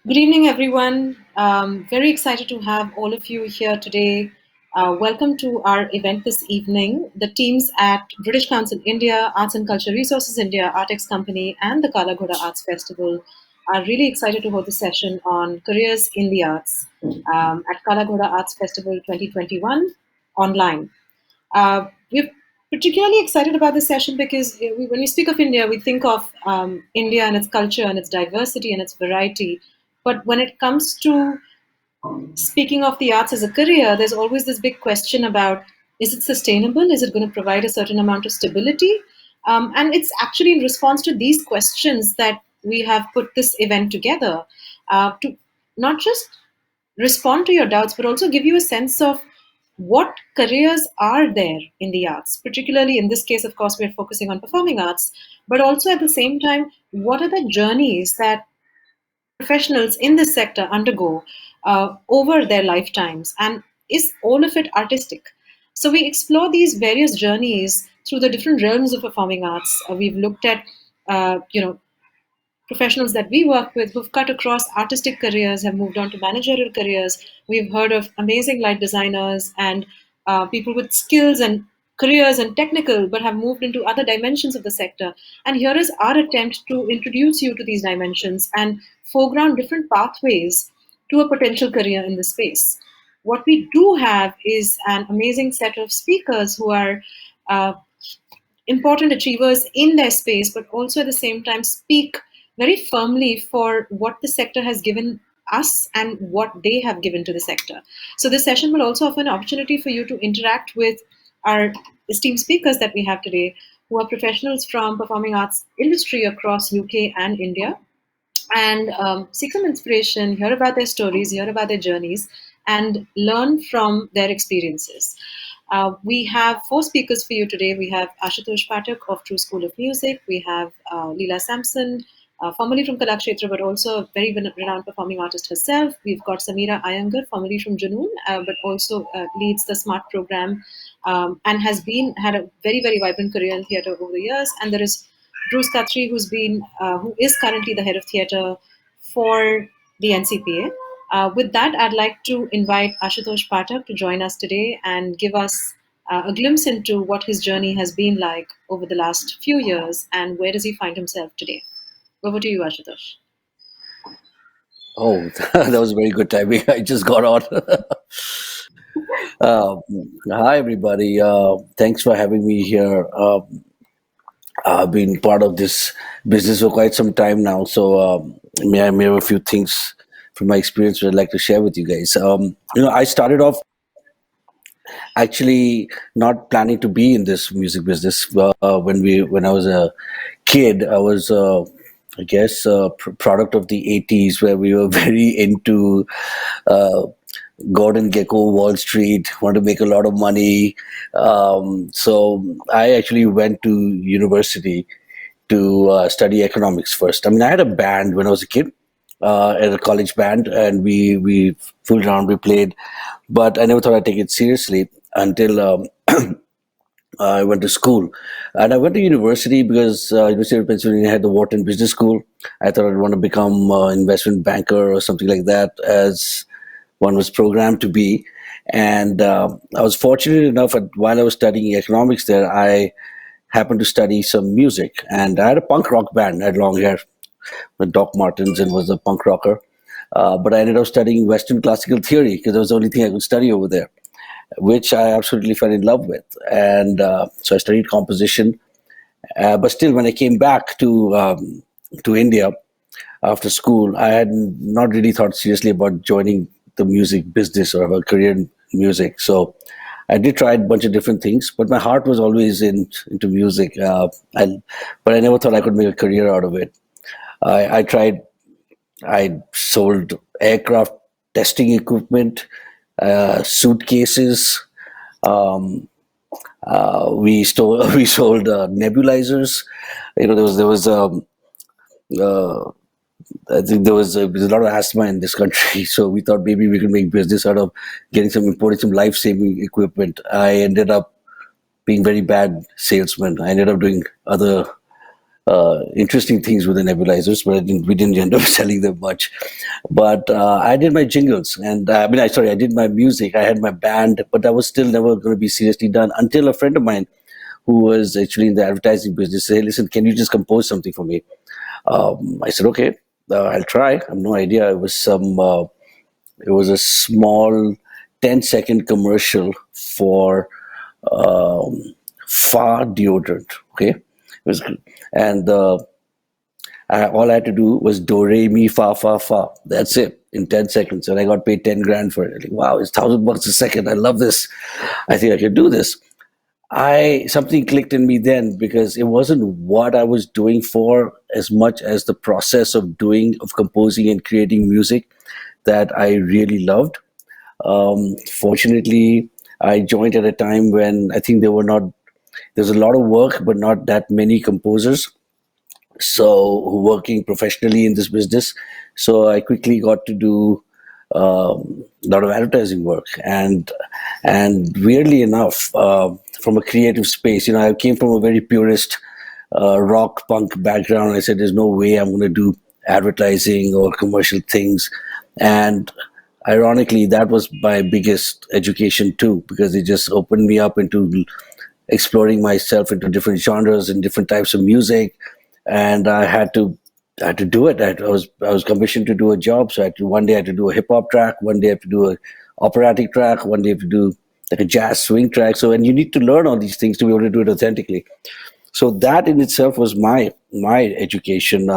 Good evening, everyone. Very excited to have all of you here today. Welcome to our event this evening. The teams at British Council India, Arts and Culture Resources India, ArtX Company, and the Kala Ghoda Arts Festival are really excited to hold this session on careers in the arts at Kala Ghoda Arts Festival 2021 online. We're particularly excited about this session because when we speak of India, we think of India and its culture and its diversity and its variety. But when it comes to speaking of the arts as a career, there's always this big question about, is it sustainable? Is it going to provide a certain amount of stability? And it's actually in response to these questions that we have put this event together to not just respond to your doubts, but also give you a sense of what careers are there in the arts. Particularly in this case, of course, we're focusing on performing arts, but also at the same time, what are the journeys that professionals in this sector undergo over their lifetimes, and is all of it artistic? So we explore these various journeys through the different realms of performing arts. We've looked at professionals that we work with who've cut across artistic careers, have moved on to managerial careers. We've heard of amazing light designers and people with skills and careers and technical, but have moved into other dimensions of the sector. And here is our attempt to introduce you to these dimensions and foreground different pathways to a potential career in the space. What we do have is an amazing set of speakers who are uh, important achievers in their space, but also at the same time speak very firmly for what the sector has given us and what they have given to the sector. So this session will also offer an opportunity for you to interact with our esteemed speakers that we have today, who are professionals from performing arts industry across UK and India, and seek some inspiration, hear about their stories, hear about their journeys, and learn from their experiences. We have four speakers for you today. We have Ashutosh Phatak of True School of Music. We have Leela Sampson, formerly from Kalakshetra, but also a very renowned performing artist herself. We've got Samira Iyengar, formerly from Junoon, but also leads the SMART program and has had a very, very vibrant career in theatre over the years. And there is Bruce Khatri, who is currently the head of theatre for the NCPA. With that, I'd like to invite Ashutosh Pathak to join us today and give us a glimpse into what his journey has been like over the last few years and where does he find himself today. Over to you, Ashutosh. Oh, that was very good timing. I just got on. uh, Hi, everybody. Thanks for having me here. I've been part of this business for quite some time now, so may have a few things from my experience that I'd like to share with you guys. I started off actually not planning to be in this music business. When I was a kid, I was. I guess product of the 80s where we were very into uh, Gordon Gecko, Wall Street, wanted to make a lot of money. So I actually went to university to study economics first. I mean, I had a band when I was a kid, at a college band, and we fooled around, we played, but I never thought I'd take it seriously until I went to school. And I went to university because University of Pennsylvania had the Wharton Business School. I thought I'd want to become an investment banker or something like that, as one was programmed to be. And I was fortunate enough while I was studying economics there, I happened to study some music. And I had a punk rock band. I had long hair with Doc Martens and was a punk rocker. But I ended up studying Western classical theory because that was the only thing I could study over there, which I absolutely fell in love with. And so I studied composition. But still, when I came back to India after school, I had not really thought seriously about joining the music business or a career in music. So I did try a bunch of different things, but my heart was always into music. But I never thought I could make a career out of it. I tried. I sold aircraft testing equipment, suitcases. Um, we sold nebulizers. There was uh, I think there's a lot of asthma in this country, so we thought maybe we could make business out of importing some life saving equipment. I ended up being very bad salesman. I ended up doing other interesting things with the nebulizers, but we didn't end up selling them much. But I did my jingles, and I mean, I did my music. I had my band, but that was still never going to be seriously done until a friend of mine who was actually in the advertising business said, "Hey, listen, can you just compose something for me?" I said, "Okay, I'll try." I have no idea. It was some. It was a small 10-second commercial for Far deodorant. Okay, it was, and all I had to do was do re mi fa fa fa. That's it in 10 seconds, and I got paid 10 grand for it. Like, wow, it's $1,000 a second. I love this. I think I can do this. I Something clicked in me then because it wasn't what I was doing for as much as the process of composing and creating music that I really loved. Fortunately, I joined at a time when I think there's a lot of work, but not that many composers. So working professionally in this business, so I quickly got to do a lot of advertising work, and weirdly enough, from a creative space, I came from a very purist rock punk background. I said, "There's no way I'm going to do advertising or commercial things," and ironically, that was my biggest education too, because it just opened me up into exploring myself into different genres and different types of music, and I had to do it. I was commissioned to do a job, so one day I had to do a hip hop track, one day I had to do a operatic track, one day I have to do like a jazz swing track. So, and you need to learn all these things to be able to do it authentically. So that in itself was my education,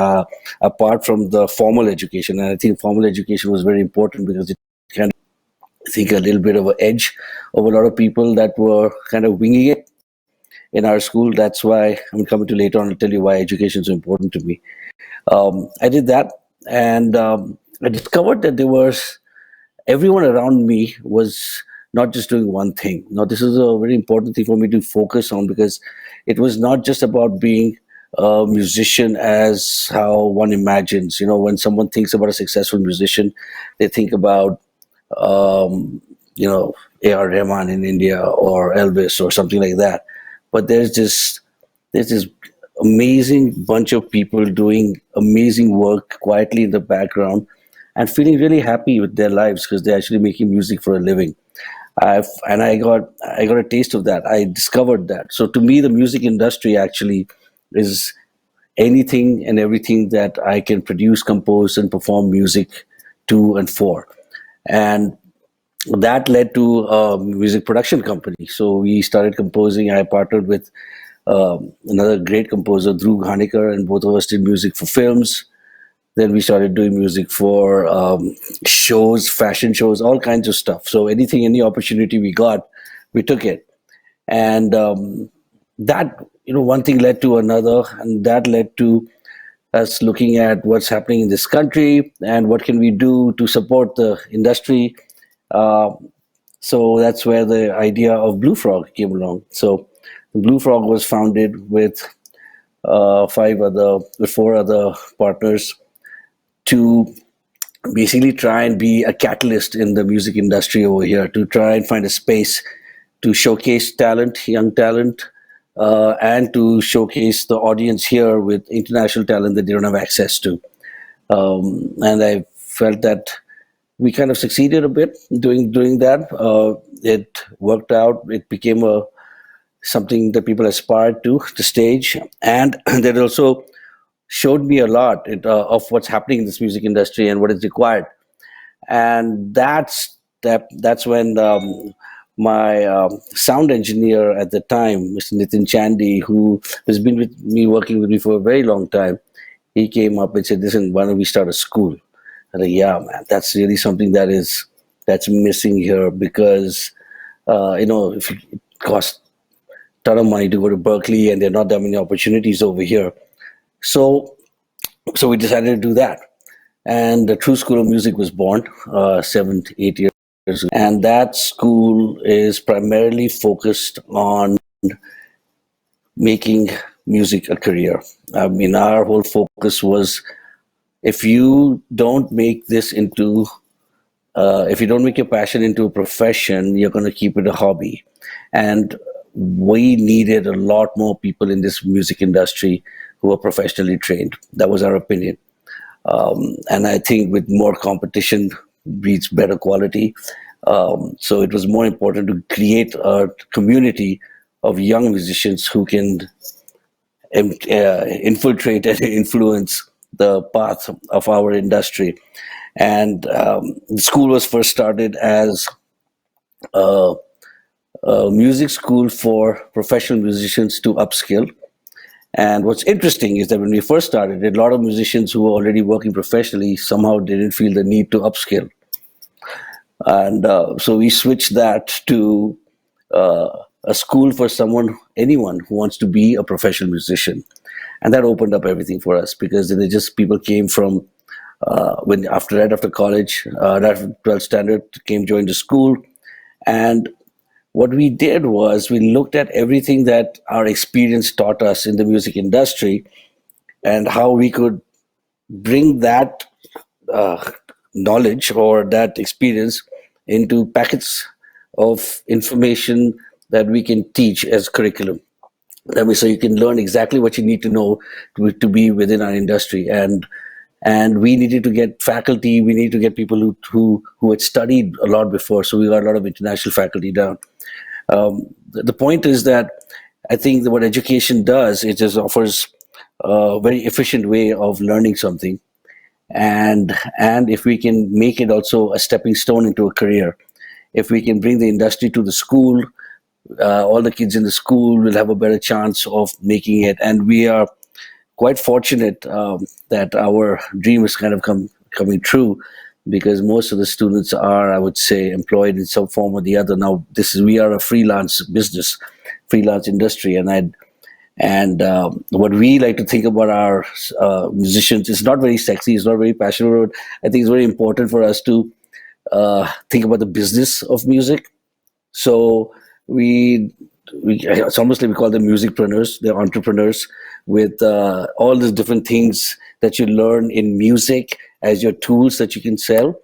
apart from the formal education, and I think formal education was very important because it kind of, I think, a little bit of an edge over a lot of people that were kind of winging it in our school. That's why I'm coming to later on to tell you why education is so important to me. I did that, and I discovered that there was everyone around me was not just doing one thing. Now, this is a very important thing for me to focus on because it was not just about being a musician as how one imagines. When someone thinks about a successful musician, they think about um, A.R. Rahman in India or Elvis or something like that. But there's this amazing bunch of people doing amazing work quietly in the background and feeling really happy with their lives because they're actually making music for a living. I got a taste of that. I discovered that. So to me, the music industry actually is anything and everything that I can produce, compose, and perform music to and for. And that led to a music production company. So we started composing. I partnered with another great composer, Dhruv Ghanikar, and both of us did music for films. Then we started doing music for shows, fashion shows, all kinds of stuff. So anything, any opportunity we got, we took it. And that, one thing led to another, and that led to us looking at what's happening in this country and what can we do to support the industry. Uh, so that's where the idea of Blue Frog came along. So Blue Frog was founded with four other partners to basically try and be a catalyst in the music industry over here, to try and find a space to showcase talent, young talent, and to showcase the audience here with international talent that they don't have access to. And I felt that we kind of succeeded a bit doing that. It worked out. It became a something that people aspired to the stage, and that also showed me a lot of what's happening in this music industry and what is required. And that's when my sound engineer at the time, Mr. Nitin Chandy, who has been with me working with me for a very long time, he came up and said, "Listen, why don't we start a school?" And like, yeah, man, that's really something that's missing here because if it costs a ton of money to go to Berkeley and there are not that many opportunities over here. So we decided to do that. And the True School of Music was born 7, 8 years ago. And that school is primarily focused on making music a career. I mean, our whole focus was if you don't make this into, if you don't make your passion into a profession, you're going to keep it a hobby. And we needed a lot more people in this music industry who are professionally trained. That was our opinion. And I think with more competition breeds better quality. So it was more important to create a community of young musicians who can infiltrate and influence the path of our industry. And the school was first started as a, a music school for professional musicians to upskill. And what's interesting is that when we first started, a lot of musicians who were already working professionally somehow didn't feel the need to upskill. And so we switched that to uh, a school for anyone who wants to be a professional musician. And that opened up everything for us because then it just people came from right after college, right after 12th standard, came join the school. And what we did was we looked at everything that our experience taught us in the music industry and how we could bring that uh, knowledge or that experience into packets of information that we can teach as curriculum. That means so you can learn exactly what you need to know to be within our industry. And we needed to get faculty. We needed to get people who had studied a lot before. So we got a lot of international faculty down. The point is that I think that what education does, it just offers a very efficient way of learning something, and if we can make it also a stepping stone into a career, if we can bring the industry to the school, all the kids in the school will have a better chance of making it. And we are quite fortunate that our dream is kind of coming true because most of the students are, I would say, employed in some form or the other. Now, we are a freelance business, freelance industry, and what we like to think about our musicians is not very sexy, it's not very passionate. I think it's very important for us to think about the business of music. So it's almost like we call them musicpreneurs. They're entrepreneurs with all these different things that you learn in music as your tools that you can sell.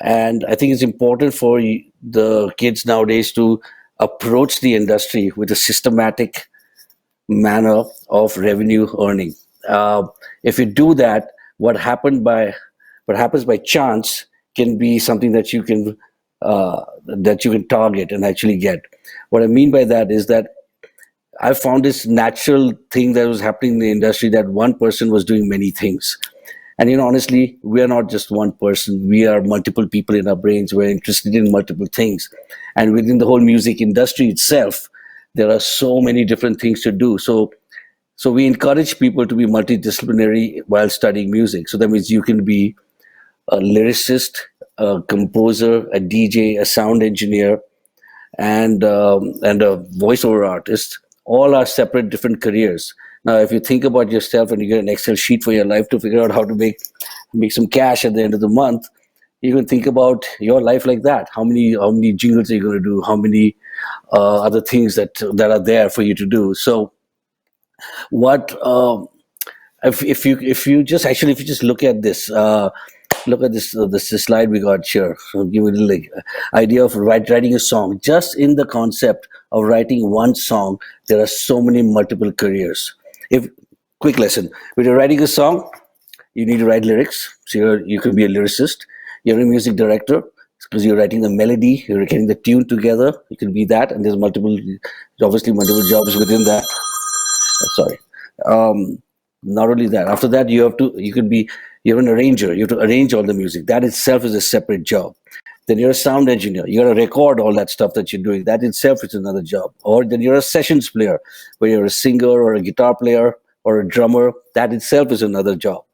And I think it's important for the kids nowadays to approach the industry with a systematic manner of revenue earning. Uh, if you do that, what happens by chance can be something that you can target and actually get. What I mean by that is that I found this natural thing that was happening in the industry that one person was doing many things. And honestly, we are not just one person. We are multiple people in our brains. We're interested in multiple things. And within the whole music industry itself, there are so many different things to do. So we encourage people to be multidisciplinary while studying music. So that means you can be a lyricist, a composer, a DJ, a sound engineer, and a voiceover artist. All are separate, different careers. Now, if you think about yourself and you get an Excel sheet for your life to figure out how to make some cash at the end of the month, you can think about your life like that. How many jingles are you going to do? How many other things that are there for you to do? So, what if you just look at this slide we got here. So give you a little idea of writing a song. Just in the concept of writing one song, there are so many multiple careers. If quick lesson, when you're writing a song, you need to write lyrics. So you can be a lyricist. You're a music director because you're writing the melody, you're getting the tune together. You can be that, and there's obviously multiple jobs within that. Sorry. Um, Not only that, after that you're an arranger. You have to arrange all the music. That itself is a separate job. Then you're a sound engineer. You got to record all that stuff that you're doing. That itself is another job. Or then you're a sessions player, where you're a singer or a guitar player or a drummer. That itself is another job.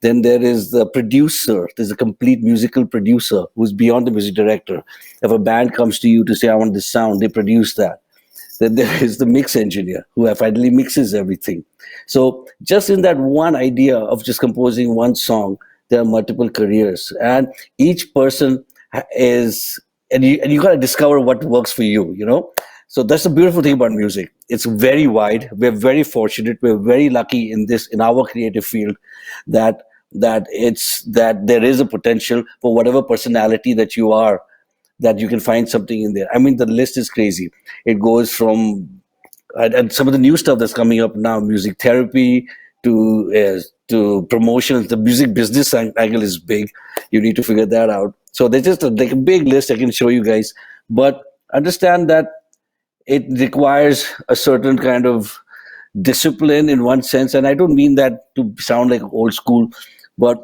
Then there is the producer. There's a complete musical producer who's beyond the music director. If a band comes to you to say, I want this sound, they produce that. Then there is the mix engineer who finally mixes everything. So just in that one idea of just composing one song, there are multiple careers, and each person is, and you got to discover what works for you. So that's the beautiful thing about music. It's very wide. We're very fortunate. We're very lucky in our creative field that that there is a potential for whatever personality that you are, that you can find something in there. I mean, the list is crazy. It goes from and some of the new stuff that's coming up now, music therapy, to promotions. The music business angle is big. You need to figure that out. So there's just like a big list I can show you guys, but understand that it requires a certain kind of discipline in one sense, and I don't mean that to sound like old school, but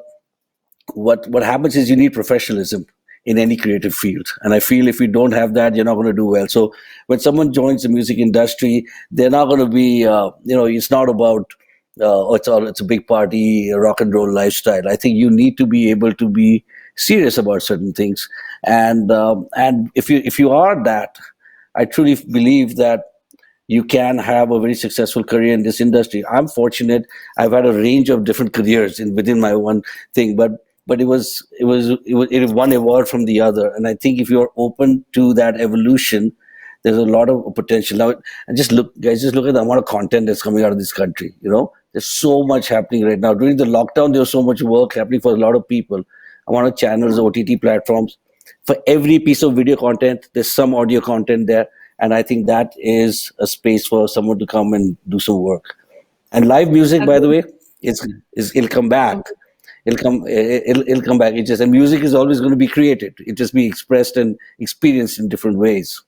what happens is you need professionalism in any creative field, and I feel if you don't have that, you're not going to do well. So when someone joins the music industry, they're not going to be it's not about it's a big party rock and roll lifestyle. I think you need to be able to be serious about certain things, and if you are that, I truly believe that you can have a very successful career in this industry. I'm fortunate. I've had a range of different careers within my one thing, but it one evolved from the other. And I think if you're open to that evolution, there's a lot of potential. Now, and just look, guys, just look at the amount of content that's coming out of this country. There's so much happening right now. During the lockdown, there was so much work happening for a lot of people. Amount of channels, OTT platforms. For every piece of video content, there's some audio content there, and I think that is a space for someone to come and do some work. And live music, by the Agreed. way, it'll come back. It'll come back. It just and music is always going to be created. It just be expressed and experienced in different ways.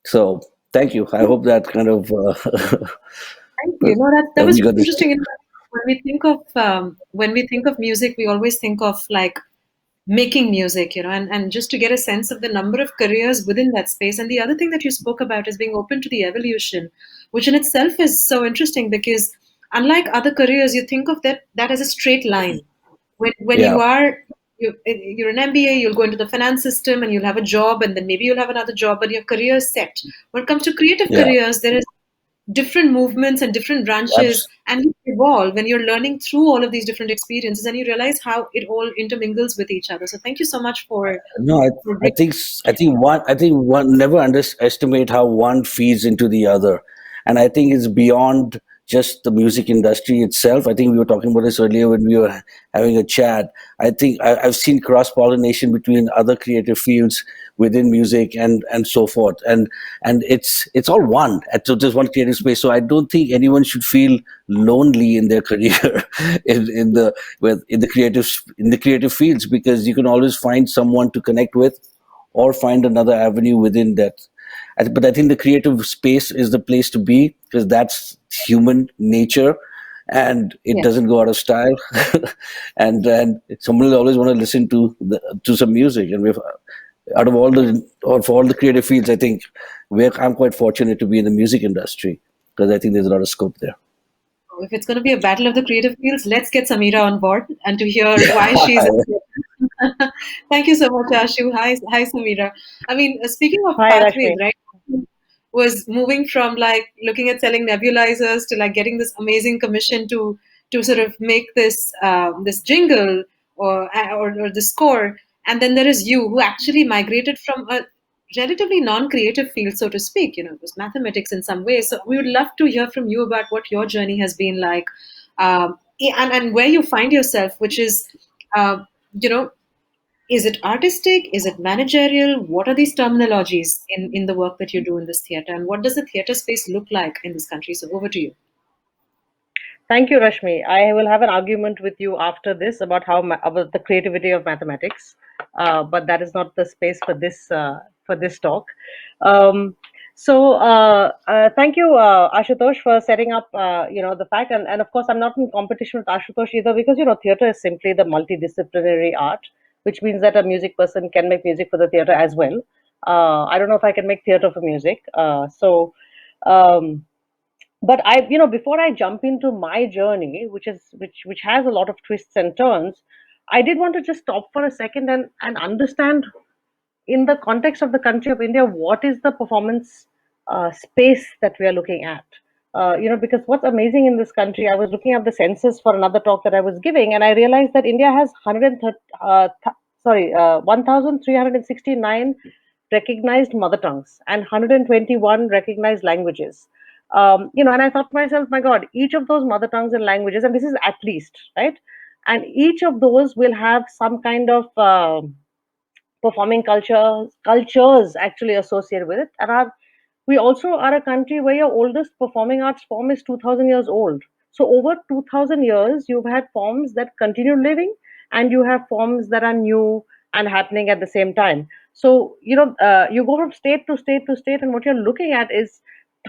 So thank you. I hope that kind of Thank you. No, that was we got this. interesting. When we think of music, we always think of like making music, and just to get a sense of the number of careers within that space. And the other thing that you spoke about is being open to the evolution, which in itself is so interesting because unlike other careers, you think of that as a straight line. When Yeah, you're an MBA, you'll go into the finance system and you'll have a job, and then maybe you'll have another job, but your career is set. When it comes to creative yeah. careers, there is different movements and different branches, Abs- and you evolve when you're learning through all of these different experiences, and you realize how it all intermingles with each other. So thank you so much No, for I bringing. think one never underestimate how one feeds into the other, and I think it's beyond just the music industry itself. I think we were talking about this earlier when we were having a chat. I think I've seen cross pollination between other creative fields within music and so forth, and it's all one at just one creative space. So I don't think anyone should feel lonely in their career in the in the creative fields, because you can always find someone to connect with or find another avenue within that. But I think the creative space is the place to be, because that's human nature, and it Yes. doesn't go out of style. And someone will always want to listen to some music, and we've out of all the or for all the creative fields, I think I'm quite fortunate to be in the music industry, because I think there's a lot of scope there. If it's going to be a battle of the creative fields, let's get Samira on board and to hear why she's. Thank you so much, Ashu. Hi, Samira. I mean, speaking of Hi, pathways, Rashmi. right? Was moving from like looking at selling nebulizers to like getting this amazing commission to sort of make this jingle or the score, and then there is you who actually migrated from a relatively non-creative field, so to speak. It was mathematics in some ways. So we would love to hear from you about what your journey has been like, and where you find yourself, which is, uh, you know, is it artistic? Is it managerial? What are these terminologies in the work that you do in this theater? And what does the theater space look like in this country? So over to you. Thank you, Rashmi. I will have an argument with you after this about about the creativity of mathematics, but that is not the space for this talk. Um, Thank you, Ashutosh, for setting up the fact, and of course I'm not in competition with Ashutosh either, because theater is simply the multidisciplinary art, which means that a music person can make music for the theater as well. I don't know if I can make theater for music, um, but before I jump into my journey, which has a lot of twists and turns, I did want to just stop for a second and understand, in the context of the country of India, what is the performance space that we are looking at. Because what's amazing in this country, I was looking at the census for another talk that I was giving, and I realized that India has 1369 recognized mother tongues and 121 recognized languages. And I thought to myself, my God, each of those mother tongues and languages, and this is at least, right? And each of those will have some kind of performing cultures actually associated with it. And we also are a country where your oldest performing arts form is 2000 years old. So over 2000 years, you've had forms that continue living, and you have forms that are new and happening at the same time. So, you go from state to state to state, and what you're looking at is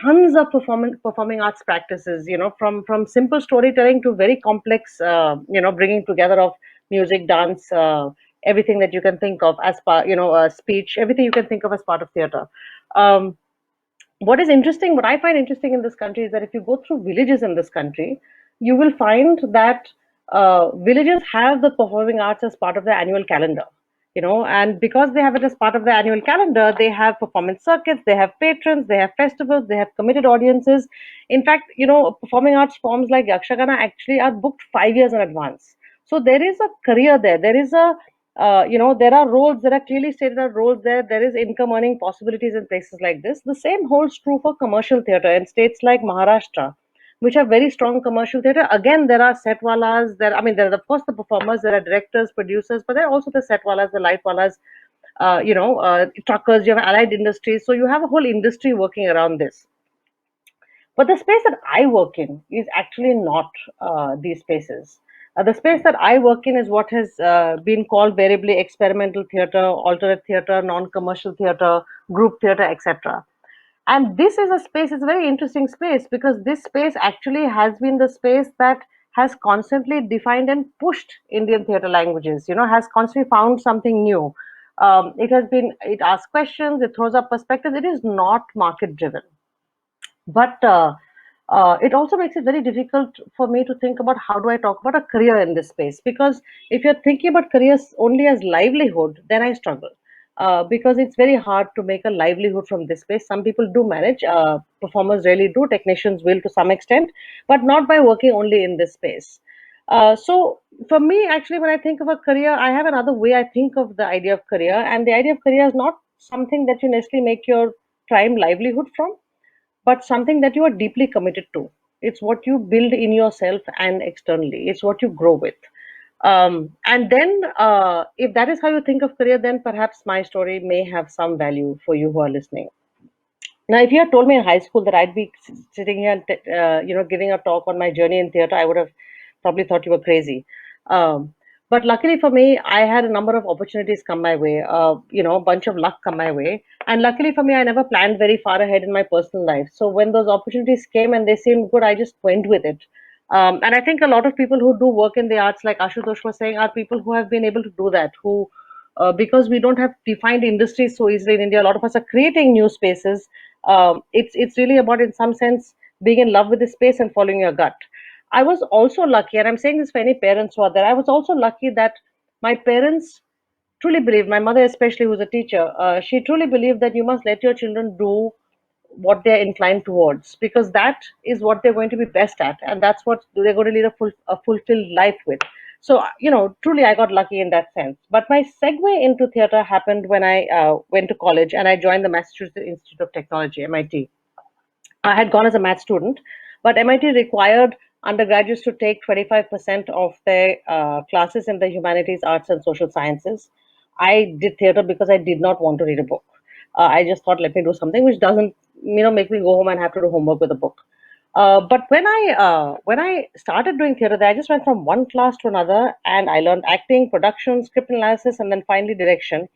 tons of performing arts practices, from simple storytelling to very complex, bringing together of music, dance, everything that you can think of as part, speech, everything you can think of as part of theater. Um, what I find interesting in this country is that if you go through villages in this country, you will find that villages have the performing arts as part of their annual calendar. And because they have it as part of their annual calendar, they have performance circuits, they have patrons, they have festivals, they have committed audiences. In fact, performing arts forms like Yakshagana actually are booked 5 years in advance. So there is a career there. There is a there are roles, there are clearly stated out roles there. There is income earning possibilities in places like this. The same holds true for commercial theatre in states like Maharashtra, which have very strong commercial theatre. Again, there are setwalas. There are of course the performers. There are directors, producers, but there are also the setwalas, the lightwalas, truckers. You have allied industries. So you have a whole industry working around this. But the space that I work in is actually not these spaces. The space that I work in is what has been called variably experimental theatre, alternate theatre, non commercial theatre, group theatre, etc. And this is a space, it's a very interesting space because this space actually has been the space that has constantly defined and pushed Indian theatre languages, has constantly found something new. It asks questions, it throws up perspectives, it is not market driven. But it also makes it very difficult for me to think about how do I talk about a career in this space, because if you're thinking about careers only as livelihood, then I struggle, because it's very hard to make a livelihood from this space. Some people do manage, performers really do, technicians will to some extent, but not by working only in this space. So for me, actually, when I think of a career, I have another way I think of the idea of career, and the idea of career is not something that you necessarily make your prime livelihood from, but something that you are deeply committed to. It's what you build in yourself and externally. It's what you grow with. And then, if that is how you think of career, then perhaps my story may have some value for you who are listening. Now, if you had told me in high school that I'd be sitting here and giving a talk on my journey in theater, I would have probably thought you were crazy. Um, but luckily for me, I had a number of opportunities come my way. A bunch of luck come my way, and luckily for me, I never planned very far ahead in my personal life. So when those opportunities came and they seemed good, I just went with it. And I think a lot of people who do work in the arts, like Ashutosh was saying, are people who have been able to do that. Who Because we don't have defined industries so easily in India, a lot of us are creating new spaces. It's really about, in some sense, being in love with the space and following your gut. I was also lucky, and I'm saying this for any parents who are there. I was also lucky that my parents truly believed, my mother especially, who's a teacher, she truly believed that you must let your children do what they're inclined towards, because that is what they're going to be best at, and that's what they're going to lead a fulfilled life with. So, truly I got lucky in that sense. But my segue into theater happened when I went to college and I joined the Massachusetts Institute of Technology, MIT. I had gone as a math student, but MIT required undergraduates to take 25% of their classes in the humanities, arts, and social sciences. I did theater because I did not want to read a book. I just thought, let me do something which doesn't, make me go home and have to do homework with a book. But when I started doing theater, I just went from one class to another, and I learned acting, production, script analysis, and then finally direction.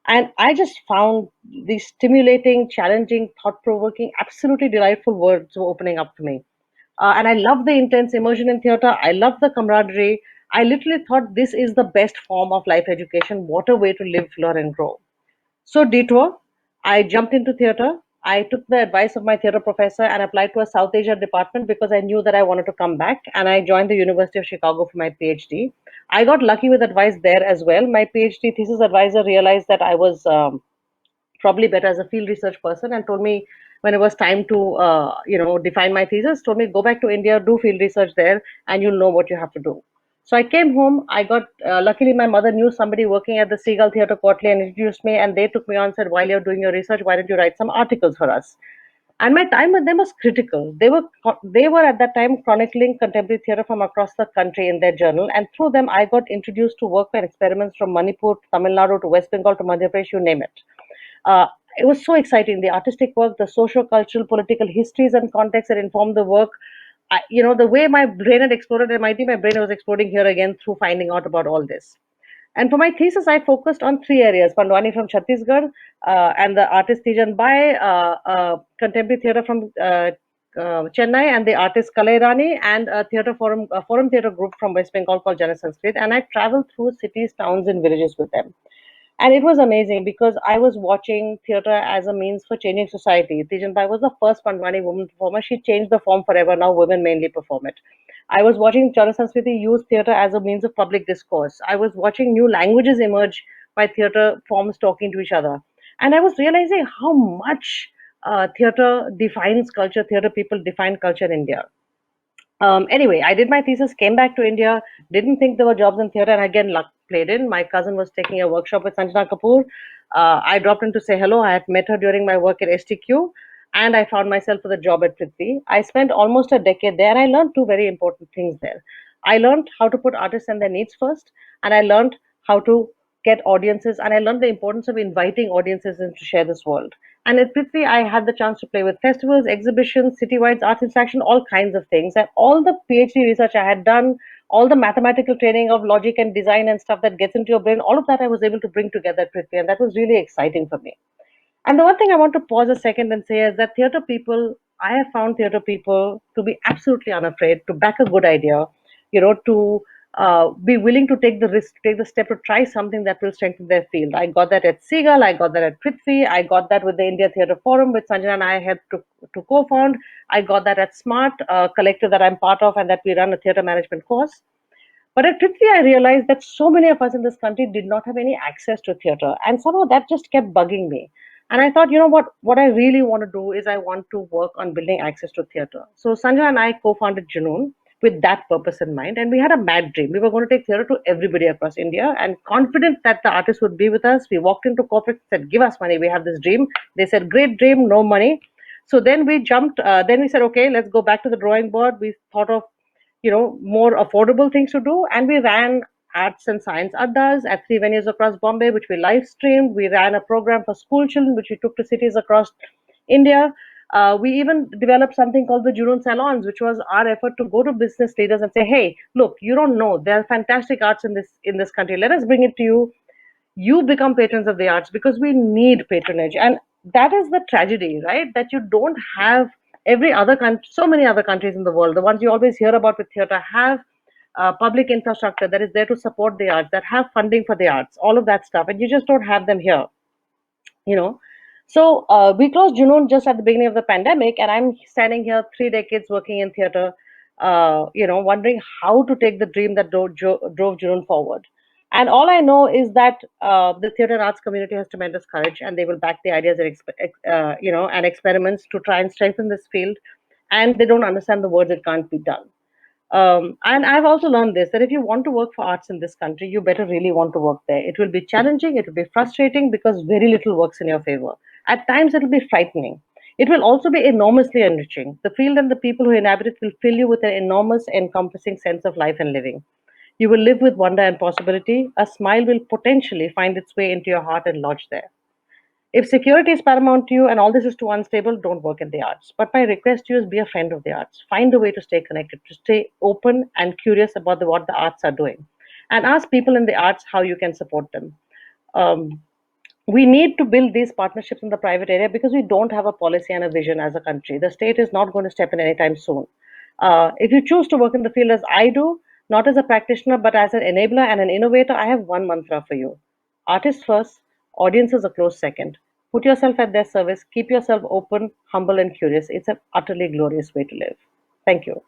And I just found these stimulating, challenging, thought provoking, absolutely delightful words were opening up to me. And I love the intense immersion in theater. I love the camaraderie. I literally thought this is the best form of life education. What a way to live, learn, and grow. So, detour, I jumped into theater. I took the advice of my theater professor and applied to a South Asia department because I knew that I wanted to come back. And I joined the University of Chicago for my PhD. I got lucky with advice there as well. My PhD thesis advisor realized that I was probably better as a field research person, and told me when it was time to define my thesis, told me go back to India, do field research there, and you'll know what you have to do. So I came home. I got luckily my mother knew somebody working at the Seagull Theatre Quarterly and introduced me, and they took me on and said, while you're doing your research, why don't you write some articles for us? And my time with them was critical. They were at that time chronicling contemporary theatre from across the country in their journal, and through them I got introduced to work and experiments from Manipur to Tamil Nadu to West Bengal to Madhya Pradesh, you name it. Uh, it was so exciting. The artistic work, the socio cultural, political histories and contexts that informed the work. the way my brain had exploded at MIT, my brain was exploding here again through finding out about all this. And for my thesis, I focused on three areas: Pandwani from Chhattisgarh, and the artist Tijan Bai, contemporary theatre from Chennai, and the artist Kalairani, and a forum theatre group from West Bengal called Jana Sanskrit. And I traveled through cities, towns, and villages with them. And it was amazing because I was watching theatre as a means for changing society. Tijan Bai was the first Pandwani woman performer. She changed the form forever. Now women mainly perform it. I was watching Jana Sanskriti use theatre as a means of public discourse. I was watching new languages emerge by theatre forms talking to each other. And I was realizing how much theatre defines culture, theatre people define culture in India. Anyway, I did my thesis, came back to India, didn't think there were jobs in theatre, and again, luck played in. My cousin was taking a workshop with Sanjana Kapoor. I dropped in to say hello. I had met her during my work at STQ, and I found myself with a job at Prithvi. I spent almost a decade there, and I learned two very important things there. I learned how to put artists and their needs first, and I learned how to get audiences, and I learned the importance of inviting audiences in to share this world. And at Prithvi, I had the chance to play with festivals, exhibitions, citywide arts interaction, all kinds of things. And all the PhD research I had done, all the mathematical training of logic and design and stuff that gets into your brain, all of that I was able to bring together at Prithvi. And that was really exciting for me. And the one thing I want to pause a second and say is that theatre people, I have found theatre people to be absolutely unafraid to back a good idea, to be willing to take the risk, take the step to try something that will strengthen their field. I got that at Seagull, I got that at Prithvi, I got that with the India Theatre Forum, which Sanjana and I helped to co-found. I got that at Smart, a collective that I'm part of and that we run a theatre management course. But at Prithvi, I realized that so many of us in this country did not have any access to theatre. And somehow that just kept bugging me. And I thought, what I really want to do is I want to work on building access to theatre. So Sanjay and I co-founded Junoon with that purpose in mind. And we had a mad dream. We were going to take theatre to everybody across India and confident that the artists would be with us. We walked into corporate, said, give us money. We have this dream. They said, great dream, no money. So then we jumped, then we said, okay, let's go back to the drawing board. We thought of more affordable things to do. And we ran arts and science addas at three venues across Bombay, which we live streamed. We ran a program for school children, which we took to cities across India. We even developed something called the Junoon Salons, which was our effort to go to business leaders and say, "Hey, look, you don't know there are fantastic arts in this country. Let us bring it to you. You become patrons of the arts because we need patronage." And that is the tragedy, right? That you don't have every other country, so many other countries in the world, the ones you always hear about with theatre, have public infrastructure that is there to support the arts, that have funding for the arts, all of that stuff, and you just don't have them here, you know. So we closed Junoon just at the beginning of the pandemic, and I'm standing here 3 decades working in theatre, wondering how to take the dream that drove Junoon forward. And all I know is that the theatre and arts community has tremendous courage, and they will back the ideas and and experiments to try and strengthen this field. And they don't understand the words "it can't be done." And I've also learned this, that if you want to work for arts in this country, you better really want to work there. It will be challenging, it will be frustrating because very little works in your favor. At times, it will be frightening. It will also be enormously enriching. The field and the people who inhabit it will fill you with an enormous, encompassing sense of life and living. You will live with wonder and possibility. A smile will potentially find its way into your heart and lodge there. If security is paramount to you and all this is too unstable, don't work in the arts. But my request to you is be a friend of the arts. Find a way to stay connected, to stay open and curious about what the arts are doing. And ask people in the arts how you can support them. Um, we need to build these partnerships in the private area because we don't have a policy and a vision as a country. The state is not going to step in anytime soon. If you choose to work in the field as I do, not as a practitioner but as an enabler and an innovator, I have one mantra for you: artists first, audiences a close second. Put yourself at their service, keep yourself open, humble, and curious. It's an utterly glorious way to live. Thank you.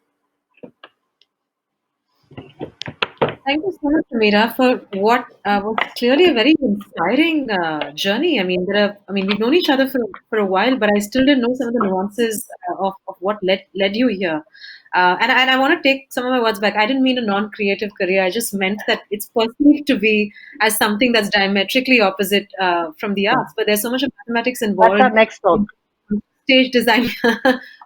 Thank you so much, Amira, for what was clearly a very inspiring journey. I mean, we've known each other for a while, but I still didn't know some of the nuances of what led you here. And I want to take some of my words back. I didn't mean a non-creative career. I just meant that it's perceived to be as something that's diametrically opposite from the arts. But there's so much of mathematics That's our involved next talk. in stage design.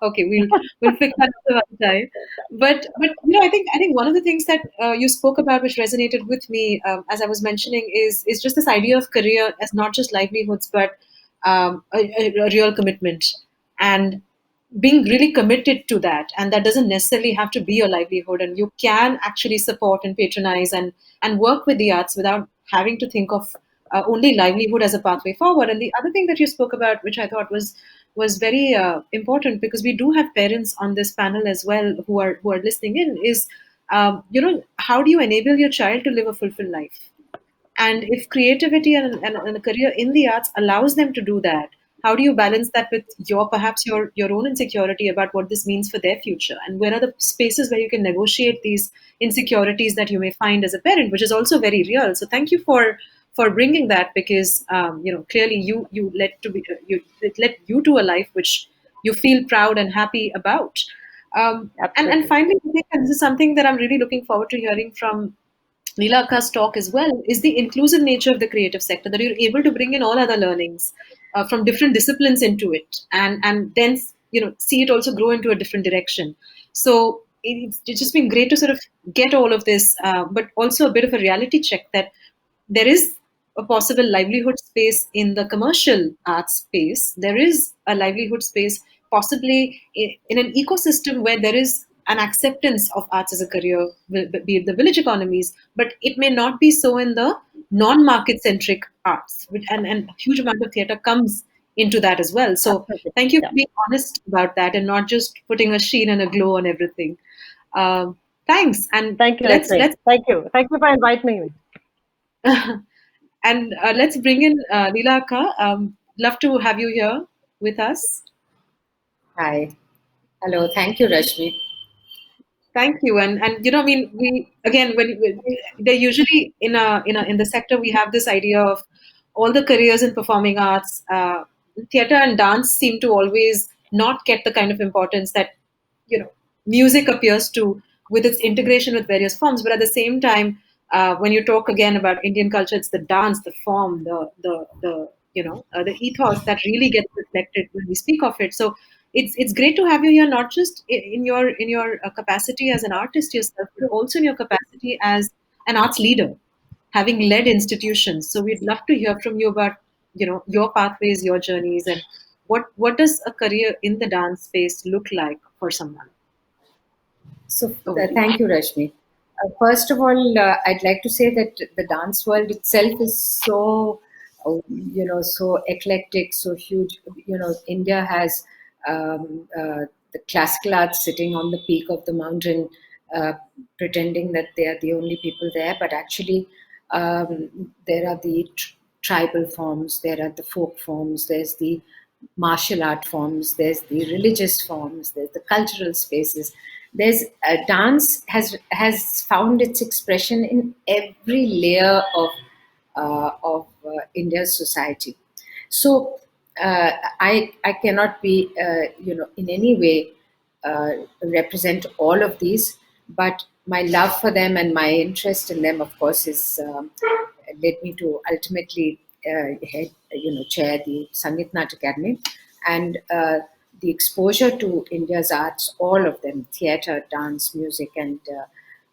Okay, we'll fix that another time. But I think one of the things that you spoke about, which resonated with me as I was mentioning, is just this idea of career as not just livelihoods, but a real commitment. And being really committed to that, and that doesn't necessarily have to be your livelihood, and you can actually support and patronize and work with the arts without having to think of only livelihood as a pathway forward. And the other thing that you spoke about, which I thought was very important, because we do have parents on this panel as well who are listening in, is how do you enable your child to live a fulfilled life? And if creativity and a career in the arts allows them to do that, how do you balance that with perhaps your own insecurity about what this means for their future? And where are the spaces where you can negotiate these insecurities that you may find as a parent, which is also very real. So thank you for bringing that, because clearly you it led you to a life which you feel proud and happy about. And Absolutely. finally, I think, and this is something that I'm really looking forward to hearing from Neelaka's talk as well, is the inclusive nature of the creative sector, that you're able to bring in all other learnings from different disciplines into it, and then see it also grow into a different direction. So it's just been great to sort of get all of this, but also a bit of a reality check that there is a possible livelihood space in the commercial arts space. There is a livelihood space possibly in an ecosystem where there is an acceptance of arts as a career, be it the village economies, but it may not be so in the non-market centric arts, and a huge amount of theatre comes into that as well. So Absolutely. thank you Yeah. for being honest about that and not just putting a sheen and a glow on everything. Um, Thanks, and Thank you, let's Rashmi. let's Thank you. Thank you for inviting me. and let's bring in Neelaka. Love to have you here with us. Hi. Hello. Thank you, Rashmi. Thank you. And I mean, we again, when they're usually in the sector, we have this idea of all the careers in performing arts. Theater and dance seem to always not get the kind of importance that music appears to, with its integration with various forms. But at the same time, when you talk again about Indian culture, it's the dance, the form, the ethos that really gets reflected when we speak of it. So it's great to have you here, not just in your capacity as an artist yourself, but also in your capacity as an arts leader, having led institutions. So we'd love to hear from you about your pathways, your journeys, and what does a career in the dance space look like for someone. So, Over to you. thank you, Rashmi. First of all, I'd like to say that the dance world itself is so, so eclectic, so huge. India has the classical arts sitting on the peak of the mountain, uh, pretending that they are the only people there, but actually, there are the tribal forms, there are the folk forms, there's the martial art forms, there's the religious forms, there's the cultural spaces. There's dance has found its expression in every layer of India's society. So I cannot be in any way represent all of these, but my love for them and my interest in them, of course, is led me to ultimately chair the Sangeet Nat Academy, and the exposure to India's arts, all of them, theatre, dance, music, and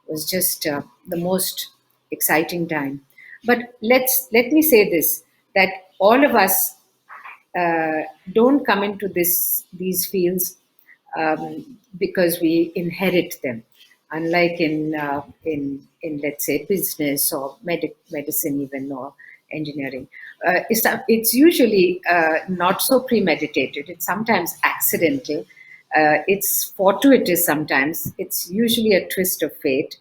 was just the most exciting time. But let me say this, that all of us uh, don't come into these fields because we inherit them. Unlike in let's say business or medicine even, or engineering, it's usually not so premeditated. It's sometimes accidental. It's fortuitous sometimes. It's usually a twist of fate.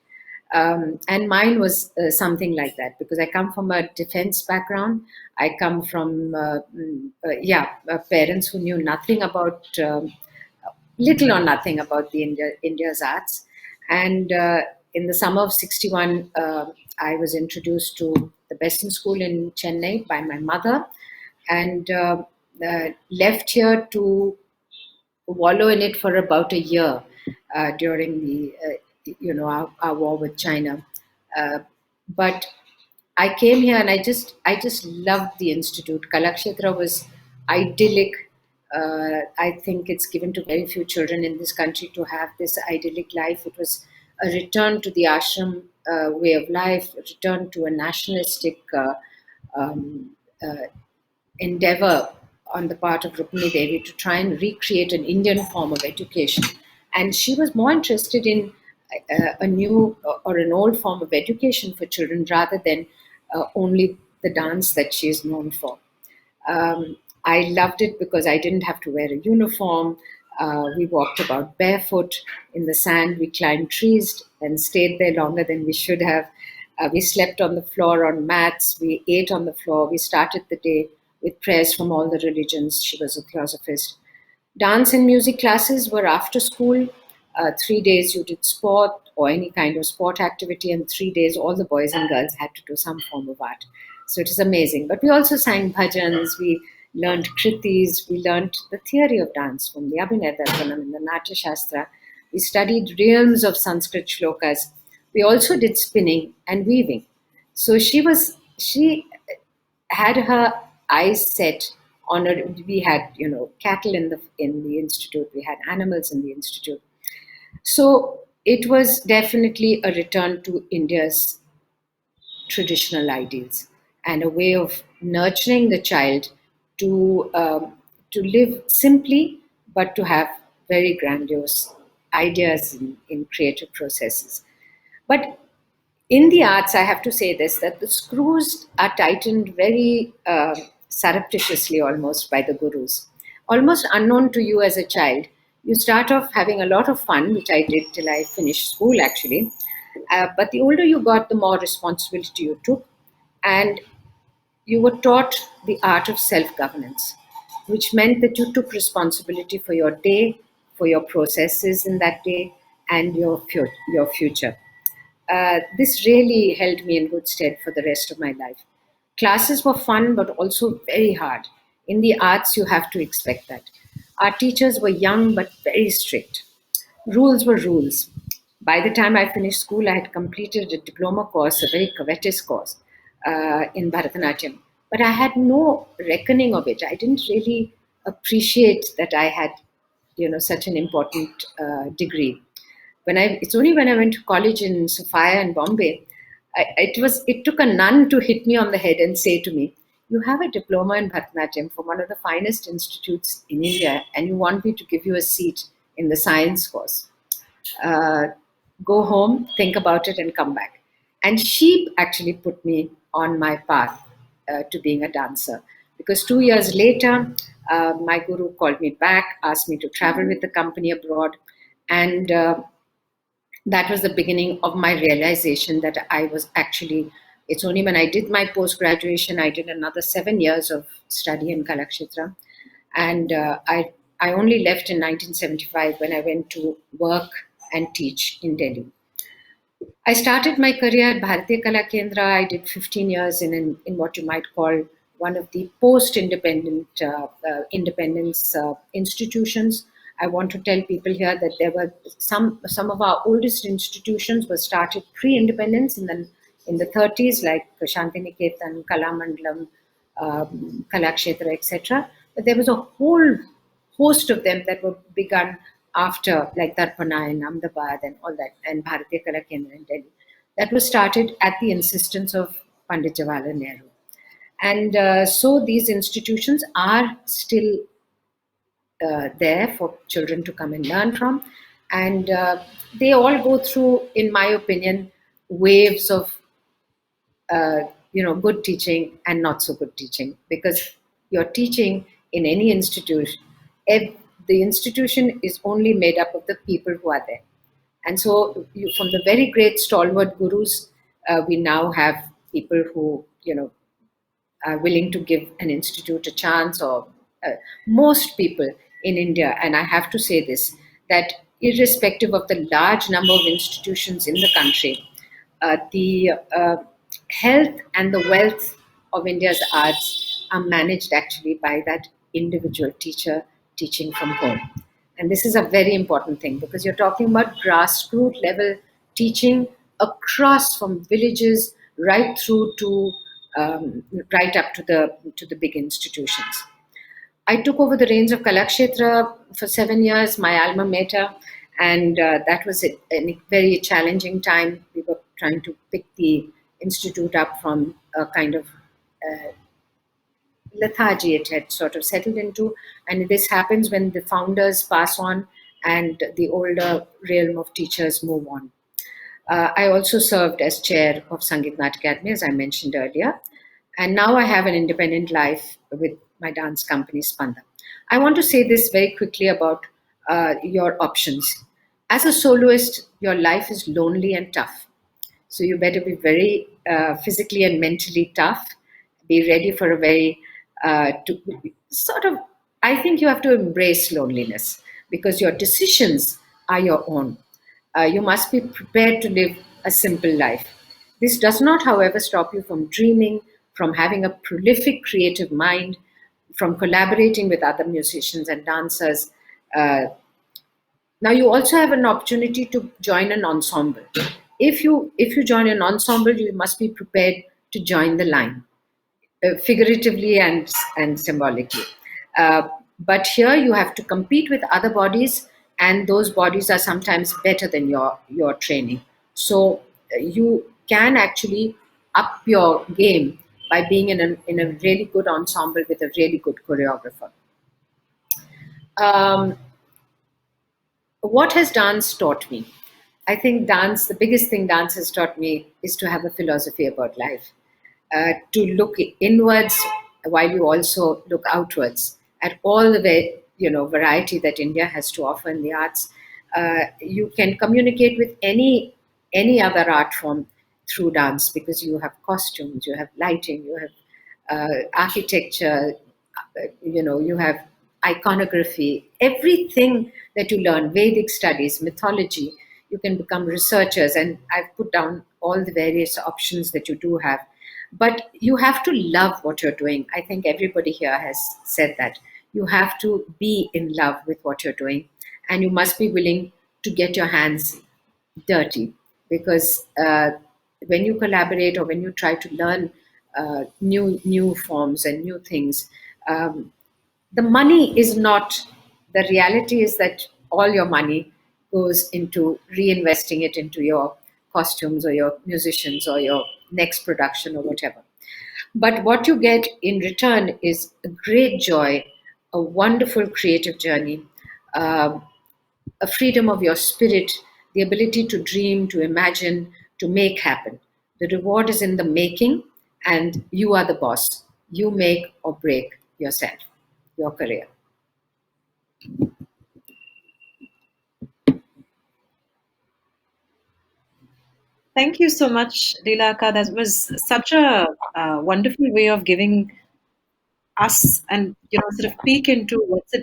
And mine was something like that, because I come from a defense background. I come from parents who knew nothing about little or nothing about the India's arts. And in the summer of '61, I was introduced to the Western School in Chennai by my mother, and left here to wallow in it for about a year during our war with China. Uh, but I came here and I just loved the institute. Kalakshetra was idyllic. I think it's given to very few children in this country to have this idyllic life. It was a return to the ashram way of life, a return to a nationalistic um, uh, endeavor on the part of Rukmini Devi to try and recreate an Indian form of education. And she was more interested in a new or an old form of education for children rather than only the dance that she is known for. I loved it because I didn't have to wear a uniform. We walked about barefoot in the sand. We climbed trees and stayed there longer than we should have. We slept on the floor on mats. We ate on the floor. We started the day with prayers from all the religions. She was a theosophist. Dance and music classes were after school. 3 days you did sport or any kind of sport activity, and 3 days all the boys and girls had to do some form of art. So it is amazing. But we also sang bhajans, we learned kritis, we learned the theory of dance from the Abhinay Darpanam and the Natya Shastra. We studied realms of Sanskrit shlokas. We also did spinning and weaving. So she had her eyes set on her. We had, cattle in the institute. We had animals in the institute. So it was definitely a return to India's traditional ideals and a way of nurturing the child to live simply, but to have very grandiose ideas in creative processes. But in the arts, I have to say this, that the screws are tightened very surreptitiously almost by the gurus. Almost unknown to you as a child, you start off having a lot of fun, which I did till I finished school actually. But the older you got, the more responsibility you took. And you were taught the art of self governance, which meant that you took responsibility for your day, for your processes in that day, and your future. This really held me in good stead for the rest of my life. Classes were fun, but also very hard. In the arts, you have to expect that. Our teachers were young but very strict. Rules were rules. By the time I finished school, I had completed a diploma course, a very covetous course in Bharatanatyam. But I had no reckoning of it. I didn't really appreciate that I had, such an important degree. It's only when I went to college in Sophia in Bombay, it took a nun to hit me on the head and say to me, "You have a diploma in Bharatanatyam from one of the finest institutes in India, and you want me to give you a seat in the science course. Uh, Go home, think about it, and come back." And she actually put me on my path to being a dancer. Because 2 years later, my guru called me back, asked me to travel with the company abroad, and that was the beginning of my realization that I was actually, it's only when I did my post graduation, I did another 7 years of study in Kalakshetra. And I only left in 1975 when I went to work and teach in Delhi. I started my career at Bharatiya Kala Kendra. I did 15 years in what you might call one of the post-independent independence institutions. I want to tell people here that there were some of our oldest institutions were started pre-independence in the 30s, like Shantiniketan, Kalamandalam, Kalakshetra, etc. But there was a whole host of them that were begun after, like Darpana and Ahmedabad and all that, and Bharatiya Kala Kendra in Delhi. That was started at the insistence of Pandit Jawaharlal Nehru. And so these institutions are still there for children to come and learn from. And they all go through, in my opinion, waves of good teaching and not so good teaching, because you're teaching in any institution. The institution is only made up of the people who are there. And so from the very great stalwart gurus, we now have people who, are willing to give an institute a chance, or most people in India, and I have to say this, that irrespective of the large number of institutions in the country, the health and the wealth of India's arts are managed actually by that individual teacher teaching from home. And this is a very important thing, because you're talking about grassroots level teaching across from villages right through to right up to the big institutions. I took over the reins of Kalakshetra for 7 years, my alma mater, and that was a very challenging time. We were trying to pick the institute up from a kind of lethargy it had sort of settled into. And this happens when the founders pass on and the older realm of teachers move on. I also served as chair of Sangeet Nat Academy, as I mentioned earlier. And now I have an independent life with my dance company, Spanda. I want to say this very quickly about your options. As a soloist, your life is lonely and tough. So you better be very physically and mentally tough. Be ready for a very to sort of. I think you have to embrace loneliness because your decisions are your own. You must be prepared to live a simple life. This does not, however, stop you from dreaming, from having a prolific creative mind, from collaborating with other musicians and dancers. Uh, Now you also have an opportunity to join an ensemble. If you join an ensemble, you must be prepared to join the line, figuratively and symbolically. Uh, but here you have to compete with other bodies, and those bodies are sometimes better than your training. So you can actually up your game by being in a really good ensemble with a really good choreographer. Um, what has dance taught me? I think dance, the biggest thing dance has taught me is to have a philosophy about life, to look inwards while you also look outwards at all the variety that India has to offer in the arts. You can communicate with any other art form through dance because you have costumes, you have lighting, you have architecture, you have iconography, everything that you learn, Vedic studies, mythology, you can become researchers. And I've put down all the various options that you do have. But you have to love what you're doing. I think everybody here has said that. You have to be in love with what you're doing, and you must be willing to get your hands dirty because when you collaborate or when you try to learn new forms and new things, um, the money is not the reality is that all your money goes into reinvesting it into your costumes or your musicians or your next production or whatever. But what you get in return is a great joy, a wonderful creative journey, um, a freedom of your spirit, the ability to dream, to imagine, to make happen. The reward is in the making, and you are the boss. You make or break yourself, your career. Thank you so much, Leelaka. That was such a wonderful way of giving us and sort of peek into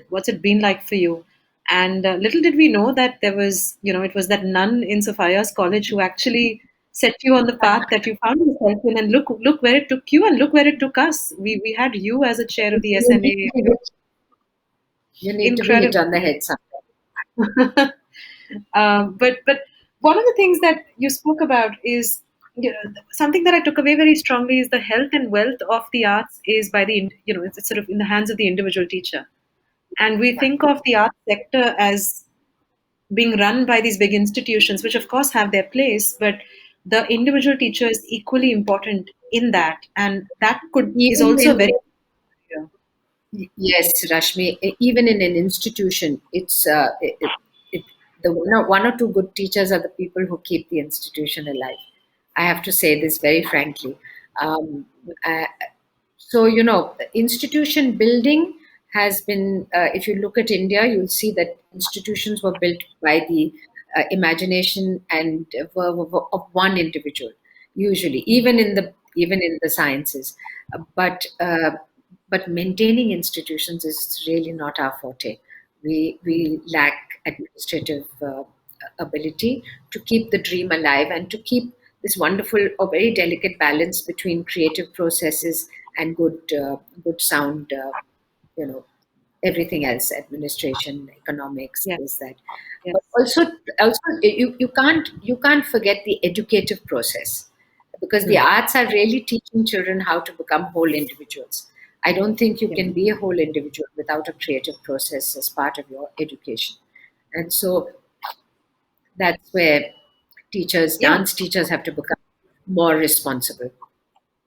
what's it been like for you. And little did we know that there was it was that nun in Sophia's college who actually set you on the path that you found yourself in. And look where it took you, and look where it took us. We had you as a chair of the You need SMA. to be hit, you need to be hit Incredible. on the head sometimes. But one of the things that you spoke about is something that I took away very strongly is the health and wealth of the arts is by it's sort of in the hands of the individual teacher, and we think of the arts sector as being run by these big institutions, which of course have their place, but the individual teacher is equally important in that, and that could is Even also in very. Yes, Rashmi, even in an institution, it, the one or two good teachers are the people who keep the institution alive. I have to say this very frankly. Um, uh, so, institution building has been, if you look at India, you'll see that institutions were built by the imagination and of one individual, usually, even in the sciences. But maintaining institutions is really not our forte. We lack administrative ability to keep the dream alive and to keep this wonderful or very delicate balance between creative processes and good sound, you know, everything else, administration, economics, Yes, this that. But yes. also you can't forget the educative process because the Hmm. arts are really teaching children how to become whole individuals. I don't think you Yeah. can be a whole individual without a creative process as part of your education. And so that's where Yeah. dance teachers have to become more responsible.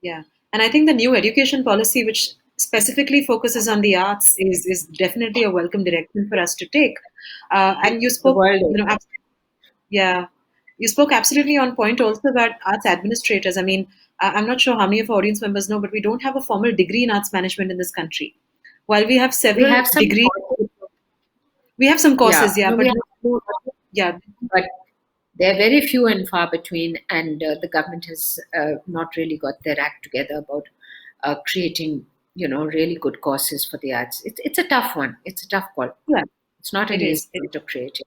Yeah. And I think the new education policy, which specifically focuses on the arts is definitely a welcome direction for us to take. And you The spoke, world over. yeah, you spoke absolutely on point also about arts administrators. I mean, I'm not sure how many of our audience members know, but we don't have a formal degree in arts management in this country. While we have We several have some degrees, courses. we have some Yeah, courses, yeah, no, but we have, yeah, but they're very few and far between, and the government has not really got their act together about creating, really good courses for the arts. It's a tough one. It's a tough call. yeah, It's not it an easy is. one to create.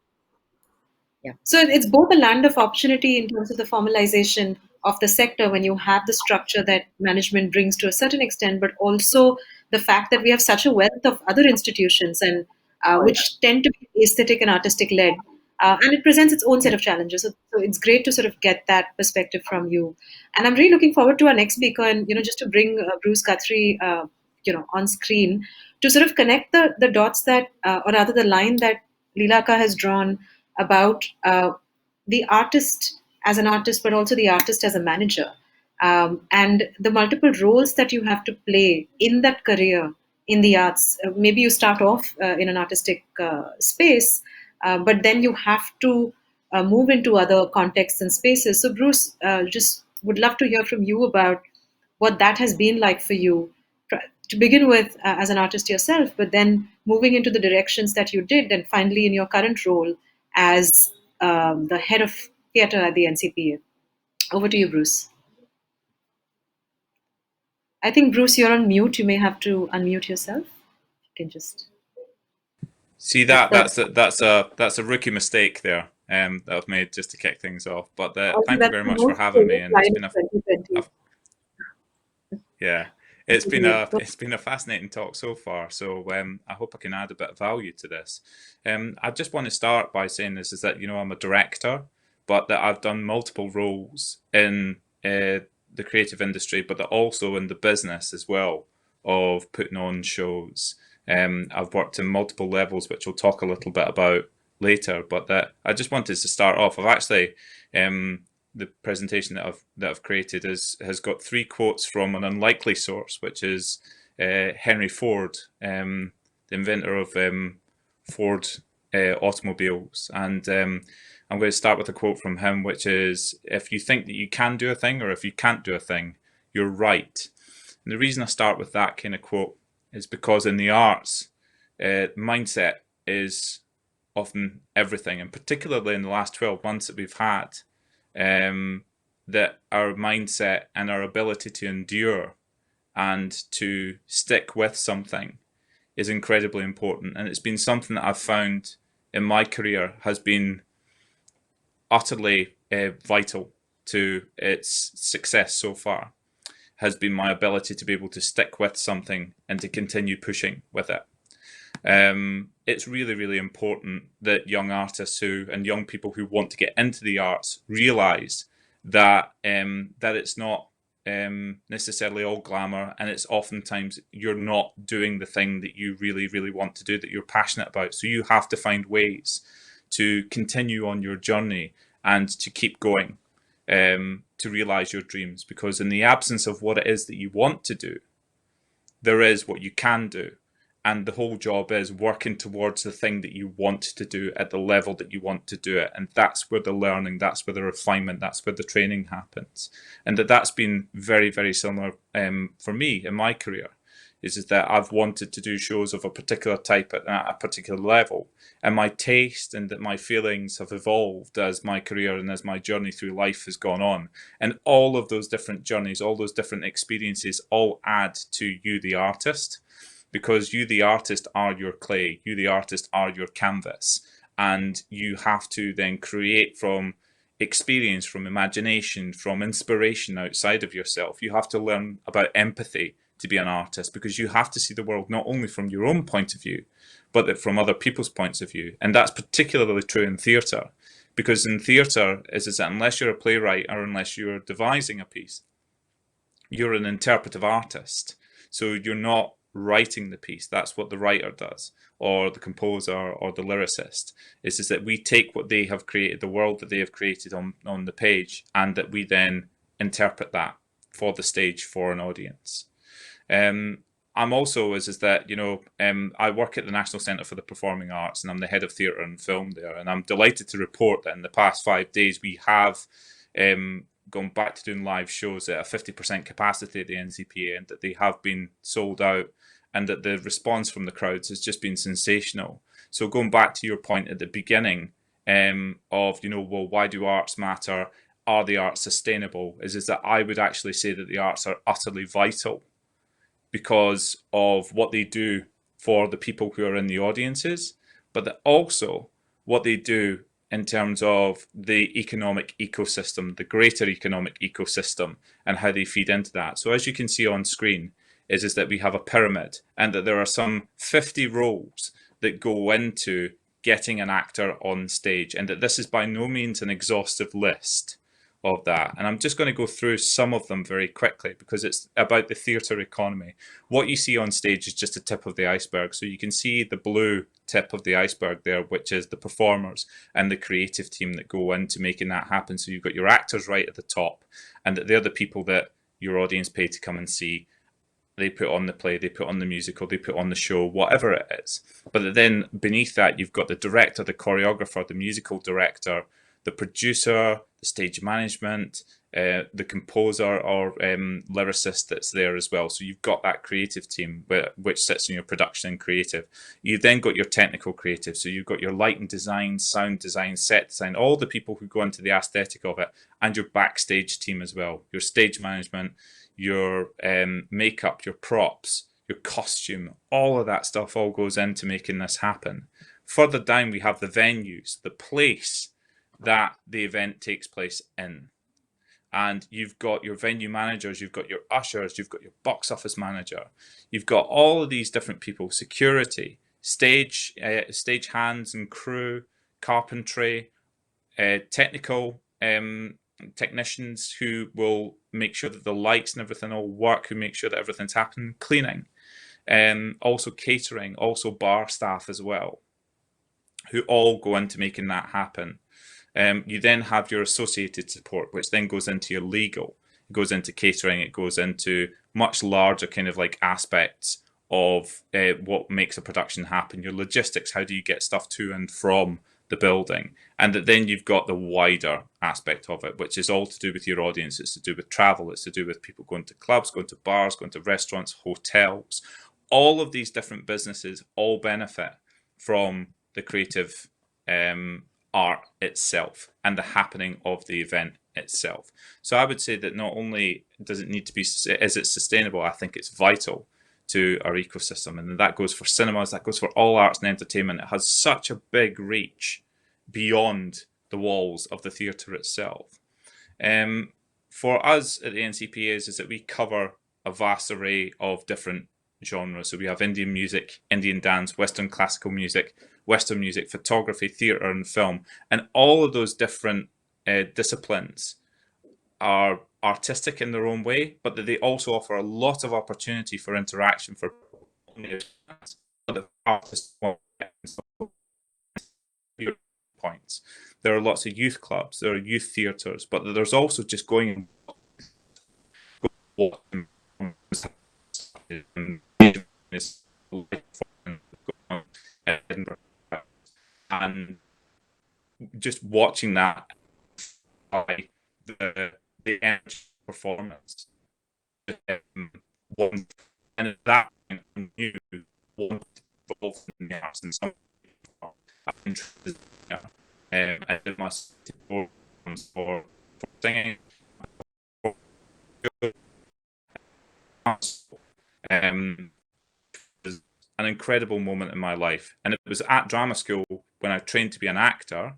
Yeah. So it's both a land of opportunity in terms of the formalization of the sector when you have the structure that management brings to a certain extent, but also the fact that we have such a wealth of other institutions and Oh, yeah. which tend to be aesthetic and artistic led. And it presents its own set of challenges. So it's great to sort of get that perspective from you. And I'm really looking forward to our next speaker and, just to bring Bruce Guthrie, on screen to sort of connect the dots that, or rather the line that Leelaka has drawn about the artist as an artist, but also the artist as a manager, and the multiple roles that you have to play in that career in the arts. Maybe you start off in an artistic space, but then you have to move into other contexts and spaces. So, Bruce, just would love to hear from you about what that has been like for you to begin with as an artist yourself, but then moving into the directions that you did, and finally in your current role as the head of theatre at the NCPA. Over to you, Bruce. I think, Bruce, you're on mute. You may have to unmute yourself. You can just. See That's that the. that's a rookie mistake there that I've made just to kick things off. But Also, thank you that's very the much for most having me, famous and it's line been of 2020. yeah, it's been a fascinating talk so far. So I hope I can add a bit of value to this. I just want to start by saying this is that I'm a director, but that I've done multiple roles in the creative industry, but that also in the business as well of putting on shows. I've worked in multiple levels, which we'll talk a little bit about later. But that I just wanted to start off. I've actually the presentation that I've created has got 3 quotes from an unlikely source, which is Henry Ford, the inventor of Ford automobiles, and I'm going to start with a quote from him, which is, "If you think that you can do a thing, or if you can't do a thing, you're right." And the reason I start with that kind of quote is because in the arts, mindset is often everything, and particularly in the last 12 months that we've had, that our mindset and our ability to endure and to stick with something is incredibly important. And it's been something that I've found in my career has been utterly vital to its success so far, has been my ability to be able to stick with something and to continue pushing with it. It's really, really important that young artists and young people who want to get into the arts realise that that it's not necessarily all glamour, and it's oftentimes you're not doing the thing that you really, really want to do, that you're passionate about. So you have to find ways to continue on your journey and to keep going, to realise your dreams, because in the absence of what it is that you want to do, there is what you can do. And the whole job is working towards the thing that you want to do at the level that you want to do it. And that's where the learning, that's where the refinement, that's where the training happens. And that's been very, very similar for me in my career, is that I've wanted to do shows of a particular type at a particular level. And my taste and that my feelings have evolved as my career and as my journey through life has gone on. And all of those different journeys, all those different experiences all add to you, the artist. Because you, the artist, are your clay. You, the artist, are your canvas. And you have to then create from experience, from imagination, from inspiration outside of yourself. You have to learn about empathy to be an artist, because you have to see the world not only from your own point of view, but from other people's points of view. And that's particularly true in theatre. Because in theatre, is that unless you're a playwright or unless you're devising a piece, you're an interpretive artist. So you're not writing the piece. That's what the writer does, or the composer, or the lyricist. Is that we take what they have created, the world that they have created on the page, and that we then interpret that for the stage, for an audience. I'm also is that, you know, I work at the National Centre for the Performing Arts, and I'm the head of theatre and film there. And I'm delighted to report that in the past 5 days we have gone back to doing live shows at a 50% capacity at the NCPA, and that they have been sold out, and that the response from the crowds has just been sensational. So going back to your point at the beginning of, you know, well, why do arts matter? Are the arts sustainable? Is that I would actually say that the arts are utterly vital because of what they do for the people who are in the audiences, but that also what they do in terms of the economic ecosystem, the greater economic ecosystem, and how they feed into that. So as you can see on screen, is that we have a pyramid, and that there are some 50 roles that go into getting an actor on stage, and that this is by no means an exhaustive list of that. And I'm just going to go through some of them very quickly because it's about the theatre economy. What you see on stage is just the tip of the iceberg. So you can see the blue tip of the iceberg there, which is the performers and the creative team that go into making that happen. So you've got your actors right at the top, and that they're the people that your audience pay to come and see. They put on the play, they put on the musical, they put on the show, whatever it is. But then beneath that, you've got the director, the choreographer, the musical director, the producer, the stage management, the composer or lyricist that's there as well. So you've got that creative team which sits in your production and creative. You've then got your technical creative. So you've got your lighting design, sound design, set design, all the people who go into the aesthetic of it, and your backstage team as well, your stage management, your makeup, your props, your costume, all of that stuff all goes into making this happen. Further down, we have the venues, the place that the event takes place in. And you've got your venue managers, you've got your ushers, you've got your box office manager, you've got all of these different people, security, stage hands and crew, carpentry, technical technicians who will make sure that the lights and everything all work, who make sure that everything's happening, cleaning, also catering, also bar staff as well, who all go into making that happen. You then have your associated support, which then goes into your legal, it goes into catering, it goes into much larger kind of like aspects of what makes a production happen, your logistics, how do you get stuff to and from the building, and that then you've got the wider aspect of it, which is all to do with your audience. It's to do with travel, it's to do with people going to clubs, going to bars, going to restaurants, hotels. All of these different businesses all benefit from the creative art itself and the happening of the event itself. So I would say that not only does it need to be, is it sustainable, I think it's vital to our ecosystem. And that goes for cinemas, that goes for all arts and entertainment. It has such a big reach beyond the walls of the theatre itself. For us at the NCPA is that we cover a vast array of different genres. So we have Indian music, Indian dance, Western classical music, Western music, photography, theatre and film. And all of those different disciplines are artistic in their own way, but that they also offer a lot of opportunity for interaction for artists. Points. There are lots of youth clubs, there are youth theatres, but there's also just going and just watching that by the end performance. And at that point, I knew one involved in the arts in some interested. I did my programs for singing. It was an incredible moment in my life, and it was at drama school when I trained to be an actor.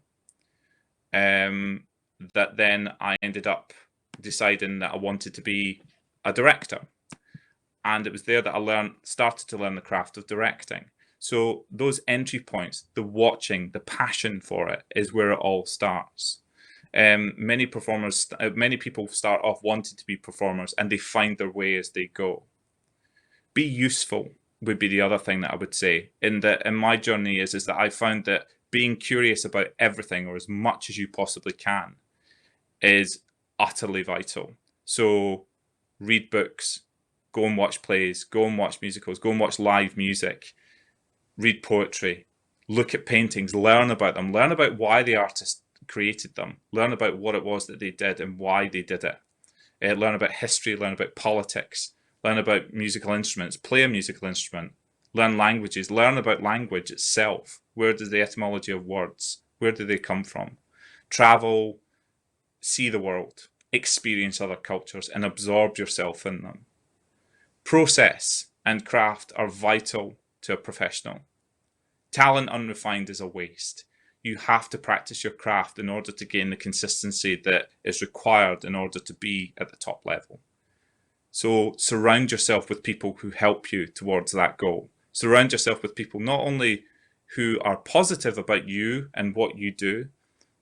That then I ended up deciding that I wanted to be a director, and it was there that I started to learn the craft of directing. So those entry points, the watching, the passion for it, is where it all starts. Many people start off wanting to be performers, and they find their way as they go. Be useful would be the other thing that I would say. In my journey is that I found that being curious about everything, or as much as you possibly can, is utterly vital. So read books, go and watch plays, go and watch musicals, go and watch live music, read poetry, look at paintings, learn about them, learn about why the artist created them, learn about what it was that they did and why they did it. Learn about history, learn about politics, learn about musical instruments, play a musical instrument, learn languages, learn about language itself. Where does the etymology of words, where do they come from? Travel, see the world, experience other cultures and absorb yourself in them. Process and craft are vital to a professional. Talent unrefined is a waste. You have to practice your craft in order to gain the consistency that is required in order to be at the top level. So surround yourself with people who help you towards that goal. Surround yourself with people not only who are positive about you and what you do,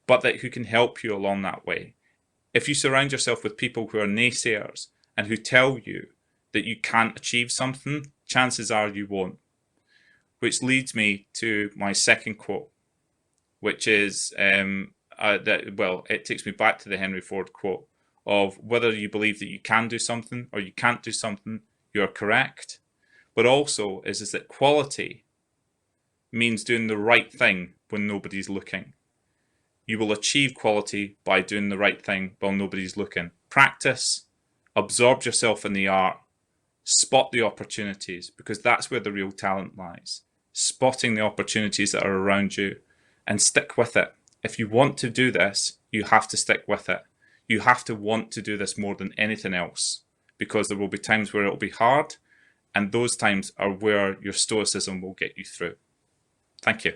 but that who can help you along that way. If you surround yourself with people who are naysayers and who tell you that you can't achieve something, chances are you won't. Which leads me to my second quote, which is, it takes me back to the Henry Ford quote of whether you believe that you can do something or you can't do something, you're correct. But also is that quality means doing the right thing when nobody's looking. You will achieve quality by doing the right thing while nobody's looking. Practice, absorb yourself in the art, spot the opportunities, because that's where the real talent lies. Spotting the opportunities that are around you and stick with it. If you want to do this, you have to stick with it. You have to want to do this more than anything else, because there will be times where it will be hard, and those times are where your stoicism will get you through. Thank you.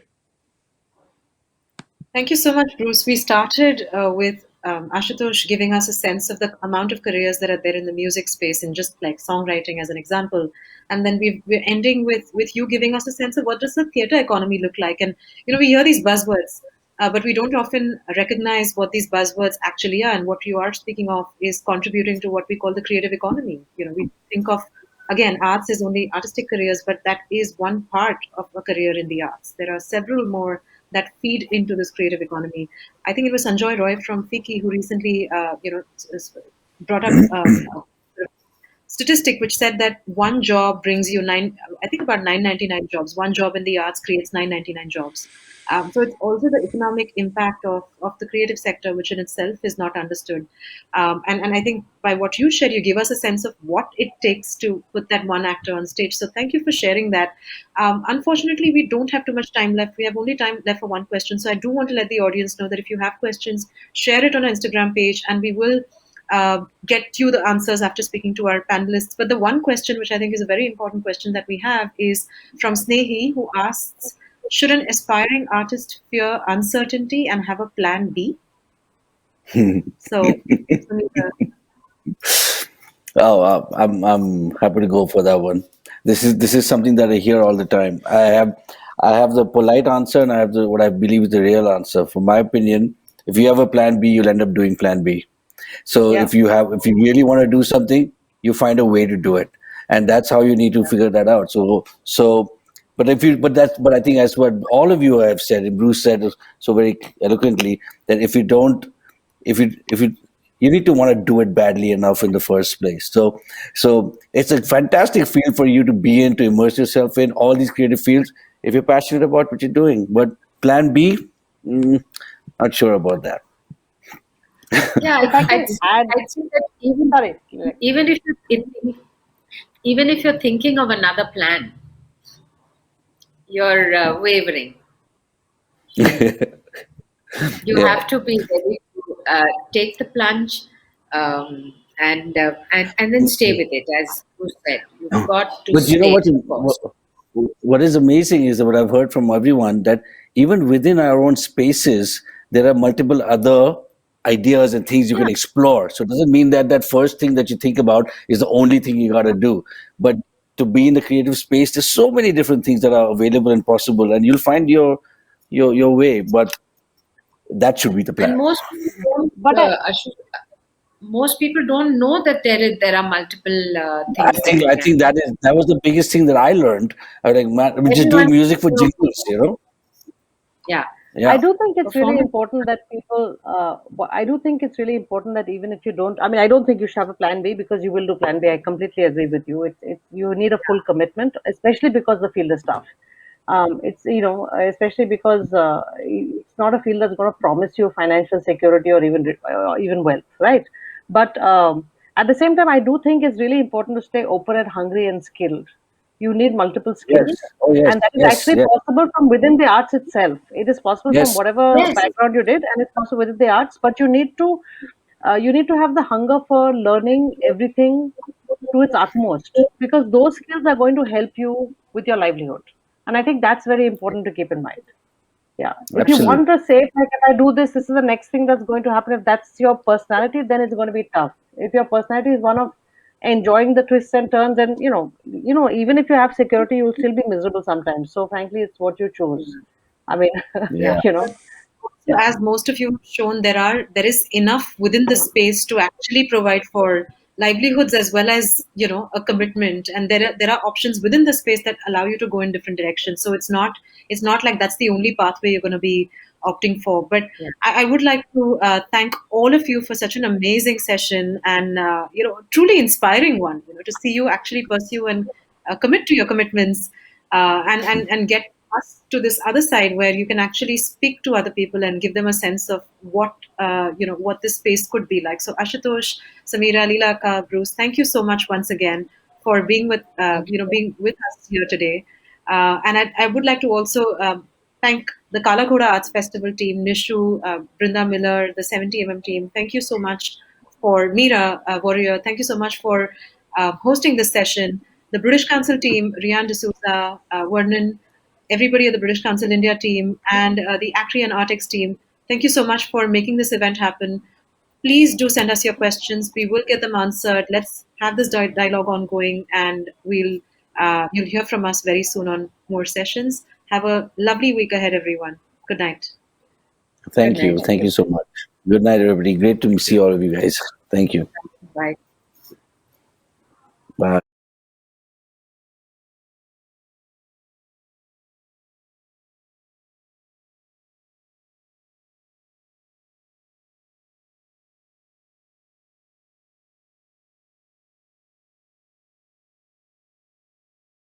Thank you so much, Bruce. We started with Ashutosh giving us a sense of the amount of careers that are there in the music space, and just like songwriting as an example. And then we're ending with you giving us a sense of what does the theatre economy look like. And, we hear these buzzwords, but we don't often recognize what these buzzwords actually are. And what you are speaking of is contributing to what we call the creative economy. We think of, again, arts is only artistic careers, but that is one part of a career in the arts. There are several more that feed into this creative economy. I think it was Sanjoy Roy from FICCI who recently, brought up a statistic which said that one job brings you about 999 jobs. One job in the arts creates 999 jobs. So it's also the economic impact of the creative sector, which in itself is not understood. And I think by what you shared, you give us a sense of what it takes to put that one actor on stage. So thank you for sharing that. Unfortunately, we don't have too much time left. We have only time left for one question. So I do want to let the audience know that if you have questions, share it on our Instagram page, and we will get you the answers after speaking to our panelists. But the one question, which I think is a very important question that we have, is from Snehi, who asks, should an aspiring artist fear uncertainty and have a plan B? So, I'm happy to go for that one. This is something that I hear all the time. I have the polite answer and I have what I believe is the real answer. From my opinion, if you have a plan B, you'll end up doing plan B. So Yeah. if you really want to do something, you find a way to do it, and that's how you need to figure that out. But I think as what all of you have said, and Bruce said so very eloquently, that if you need to want to do it badly enough in the first place. So it's a fantastic field for you to be in, to immerse yourself in all these creative fields if you're passionate about what you're doing. But plan B, not sure about that. Yeah, If I can add, I'd say that even if you're thinking of another plan, you're wavering. You Yeah. have to be ready to take the plunge, and then stay with it, as you said. You've got to But you know stay the course. what is amazing is that what I've heard from everyone, that even within our own spaces, there are multiple other ideas and things you can explore. So it doesn't mean that that first thing that you think about is the only thing you got to do. But to be in the creative space, there's so many different things that are available and possible, and you'll find your way. But that should be the And plan. most people don't, but most people don't know that there are multiple I things that think you I can think do. that was the biggest thing that I learned. I was like, man, we're just Everyone doing music for thinks, jingles, you know. yeah, I Yeah. do think it's really performance. important that people. I do think it's really important that even if you don't, I mean, I don't think you should have a plan B because you will do plan B. I completely agree with you. It's you need a full commitment, especially because the field is tough. It's especially because it's not a field that's going to promise you financial security or even wealth, right? But at the same time, I do think it's really important to stay open and hungry and skilled. You need multiple Yes. skills, Oh, yes. and that is Yes. actually Yes. possible from within the arts itself. It is possible from Yes. whatever Yes, background you did, and it's possible within the arts. But you need to have the hunger for learning everything to its utmost because those skills are going to help you with your livelihood. And I think that's very important to keep in mind. Yeah. If you Absolutely. want to say, like, if I do this, this is the next thing that's going to happen. If that's your personality, then it's going to be tough. If your personality is one of enjoying the twists and turns, and even if you have security, you'll still be miserable sometimes. So, frankly, it's what you choose. I mean, Yeah. you know, So yeah, as most of you have shown, there is enough within the space to actually provide for livelihoods as well as a commitment, and there are options within the space that allow you to go in different directions. So it's not like that's the only pathway you're going to be opting for. But yeah, I would like to thank all of you for such an amazing session and truly inspiring one. To see you actually pursue and commit to your commitments and get us to this other side where you can actually speak to other people and give them a sense of what this space could be like. So Ashutosh, Samira, Leela, Bruce, thank you so much once again for being with us here today. And I would like to also thank the Kala Ghoda Arts Festival team, Nishu, Brinda Miller, the 70 team. Thank you so much for Meera Warrior. Thank you so much for hosting this session. The British Council team, Rian D'Souza, Vernon, everybody at the British Council India team, and the Acri and ArtX team. Thank you so much for making this event happen. Please do send us your questions. We will get them answered. Let's have this dialogue ongoing, and you'll hear from us very soon on more sessions. Have a lovely week ahead, everyone. Good night. good Thank you. night. Thank you so much. Good night, everybody. Great to see all of you guys. Thank you. Bye. Bye.